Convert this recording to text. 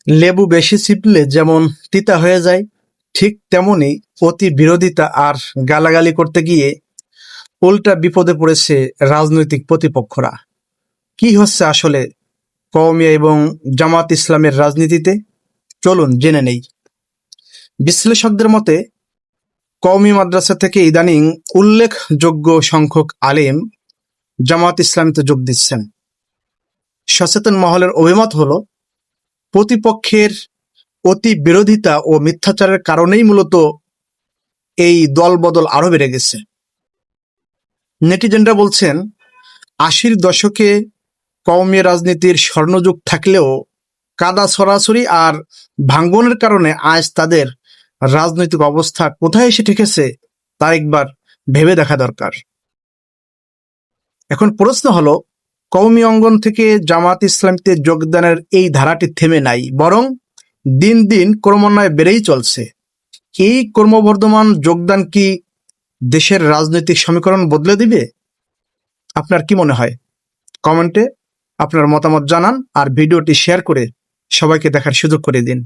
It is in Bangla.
লেবু বেশি চিপলে যেমন তিতা হয়ে যায়, ঠিক তেমনি অতি বিরোধিতা আর গালাগালি করতে গিয়ে উল্টা বিপদে পড়েছে রাজনৈতিক প্রতিপক্ষরা। কি হচ্ছে আসলে কওমিয়া এবং জামাত ইসলামের রাজনীতিতে? চলুন জেনে নেই। বিশ্লেষকদের মতে কওমি মাদ্রাসা থেকে ইদানিং উল্লেখযোগ্য সংখ্যক আলেম জামাত ইসলামীতে যোগ দিচ্ছেন। সচেতন মহলের অভিমত হলো, প্রতিপক্ষের অতি বিরোধিতা ও মিথ্যাচারের কারণেই মূলত এই দলবদল আরো বেড়ে গেছে। নেটিজেনরা বলছেন, ৮০-র দশকে কওমি রাজনীতির স্বর্ণযুগ থাকলেও কাদা ছড়াছড়ি আর ভাঙ্গনের কারণে আজ তাদের রাজনৈতিক অবস্থা কোথায় এসে ঠেকেছে তা একবার ভেবে দেখা দরকার। এখন প্রশ্ন হলো, কওমি অঙ্গন থেকে জামাত ইসলামীতে যোগদানের এই ধারাটি থেমে নাই, বরং দিন দিন ক্রমান্বয়ে বেড়েই চলছে। এই ক্রমবর্ধমান যোগদান কি দেশের রাজনৈতিক সমীকরণ বদলে দিবে? আপনার কি মনে হয়? কমেন্টে আপনার মতামত জানান আর ভিডিওটি শেয়ার করে সবাইকে দেখার সুযোগ করে দিন।